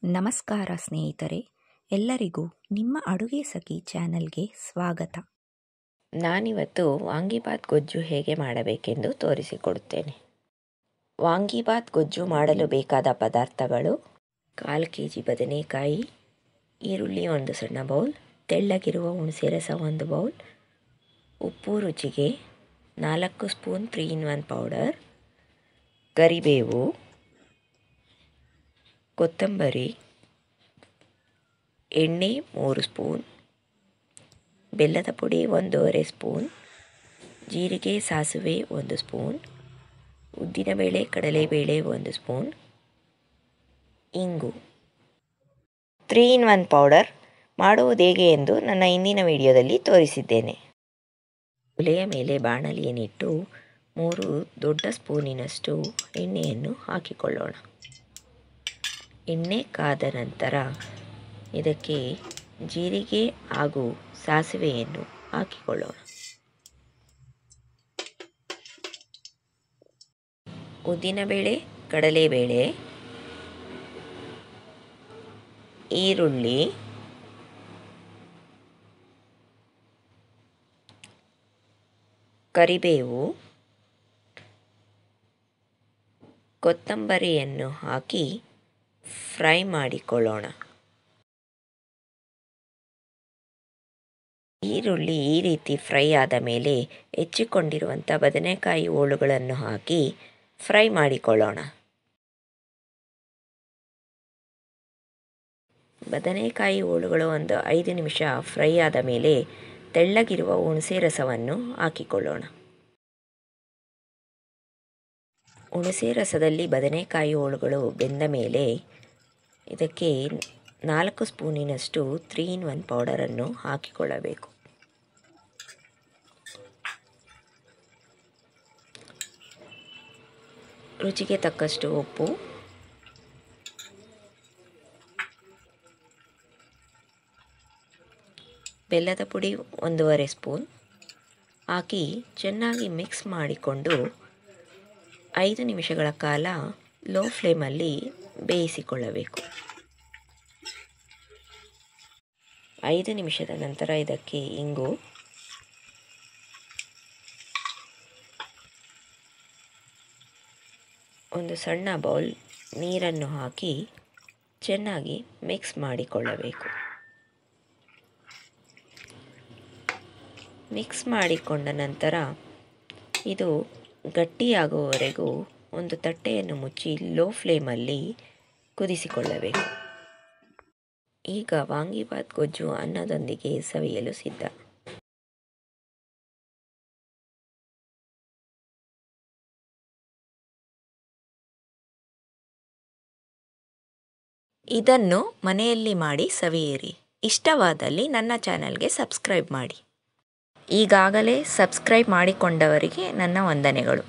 ನಮಸ್ಕಾರ ಸ್ನೇಹಿತರೆ, ಎಲ್ಲರಿಗೂ ನಿಮ್ಮ ಅಡುಗೆ ಸಖಿ ಚಾನಲ್ಗೆ ಸ್ವಾಗತ. ನಾನಿವತ್ತು ವಾಂಗಿಬಾತ್ ಗೊಜ್ಜು ಹೇಗೆ ಮಾಡಬೇಕೆಂದು ತೋರಿಸಿಕೊಡುತ್ತೇನೆ. ವಾಂಗಿಬಾತ್ ಗೊಜ್ಜು ಮಾಡಲು ಬೇಕಾದ ಪದಾರ್ಥಗಳು: 1/4 kg ಬದನೆಕಾಯಿ, ಈರುಳ್ಳಿ 1 ಸಣ್ಣ ಬೌಲ್, ತೆಳ್ಳಗಿರುವ ಹುಣಸೆ ರಸ 1 ಬೌಲ್, ಉಪ್ಪು ರುಚಿಗೆ, 4 ಸ್ಪೂನ್ 3-in-1 ಪೌಡರ್, ಕರಿಬೇವು, ಕೊತ್ತಂಬರಿ, ಎಣ್ಣೆ 3 ಸ್ಪೂನ್, ಬೆಲ್ಲದ ಪುಡಿ 1.5 ಸ್ಪೂನ್, ಜೀರಿಗೆ ಸಾಸಿವೆ 1 ಸ್ಪೂನ್, ಉದ್ದಿನಬೇಳೆ ಕಡಲೆಬೇಳೆ 1 ಸ್ಪೂನ್, ಇಂಗು. 3-in-1 ಪೌಡರ್ ಮಾಡುವುದು ಹೇಗೆ ಎಂದು ನನ್ನ ಹಿಂದಿನ ವಿಡಿಯೋದಲ್ಲಿ ತೋರಿಸಿದ್ದೇನೆ. ಒಲೆಯ ಮೇಲೆ ಬಾಣಲಿಯನ್ನಿಟ್ಟು 3 ದೊಡ್ಡ ಸ್ಪೂನಿನಷ್ಟು ಎಣ್ಣೆಯನ್ನು ಹಾಕಿಕೊಳ್ಳೋಣ. ಎಣ್ಣೆ ಕಾದ ನಂತರ ಇದಕ್ಕೆ ಜೀರಿಗೆ ಹಾಗೂ ಸಾಸಿವೆಯನ್ನು ಹಾಕಿಕೊಳ್ಳೋಣ. ಉದ್ದಿನಬೇಳೆ ಕಡಲೆಬೇಳೆ, ಈರುಳ್ಳಿ, ಕರಿಬೇವು, ಕೊತ್ತಂಬರಿಯನ್ನು ಹಾಕಿ ಫ್ರೈ ಮಾಡಿಕೊಳ್ಳೋಣ. ಈರುಳ್ಳಿ ಈ ರೀತಿ ಫ್ರೈ ಆದ ಮೇಲೆ ಹೆಚ್ಚಿಕೊಂಡಿರುವಂಥ ಬದನೆಕಾಯಿ ಹೋಳುಗಳನ್ನು ಹಾಕಿ ಫ್ರೈ ಮಾಡಿಕೊಳ್ಳೋಣ. ಬದನೆಕಾಯಿ ಹೋಳುಗಳು ಒಂದು 5 ನಿಮಿಷ ಫ್ರೈ ಆದ ಮೇಲೆ ತೆಳ್ಳಗಿರುವ ಹುಣಸೆ ರಸವನ್ನು ಹಾಕಿಕೊಳ್ಳೋಣ. ಹುಣಸೆ ರಸದಲ್ಲಿ ಬದನೆಕಾಯಿ ಹೋಳುಗಳು ಬೆಂದ ಮೇಲೆ ಇದಕ್ಕೆ 4 ಸ್ಪೂನಿನಷ್ಟು 3-in-1 ಪೌಡರನ್ನು ಹಾಕಿಕೊಳ್ಳಬೇಕು. ರುಚಿಗೆ ತಕ್ಕಷ್ಟು ಉಪ್ಪು, ಬೆಲ್ಲದ ಪುಡಿ 1.5 ಸ್ಪೂನ್ ಹಾಕಿ ಚೆನ್ನಾಗಿ ಮಿಕ್ಸ್ ಮಾಡಿಕೊಂಡು 5 ನಿಮಿಷಗಳ ಕಾಲ ಲೋ ಫ್ಲೇಮಲ್ಲಿ ಬೇಯಿಸಿಕೊಳ್ಳಬೇಕು. 5 ನಿಮಿಷದ ನಂತರ ಇದಕ್ಕೆ ಇಂಗು, ಒಂದು ಸಣ್ಣ ಬೌಲ್ ನೀರನ್ನು ಹಾಕಿ ಚೆನ್ನಾಗಿ ಮಿಕ್ಸ್ ಮಾಡಿಕೊಳ್ಳಬೇಕು. ಮಿಕ್ಸ್ ಮಾಡಿಕೊಂಡ ನಂತರ ಇದು ಗಟ್ಟಿಯಾಗುವವರೆಗೂ ಒಂದು ತಟ್ಟೆಯನ್ನು ಮುಚ್ಚಿ ಲೋ ಫ್ಲೇಮಲ್ಲಿ ಕುದಿಸಿಕೊಳ್ಳಬೇಕು. ಈಗ ವಾಂಗಿಬಾತ್ ಗೊಜ್ಜು ಅನ್ನದೊಂದಿಗೆ ಸವಿಯಲು ಸಿದ್ಧ. ಇದನ್ನು ಮನೆಯಲ್ಲಿ ಮಾಡಿ ಸವಿಯಿರಿ. ಇಷ್ಟವಾದಲ್ಲಿ ನನ್ನ ಚಾನಲ್ಗೆ ಸಬ್ಸ್ಕ್ರೈಬ್ ಮಾಡಿ. ಈಗಾಗಲೇ ಸಬ್ಸ್ಕ್ರೈಬ್ ಮಾಡಿಕೊಂಡವರಿಗೆ ನನ್ನ ವಂದನೆಗಳು.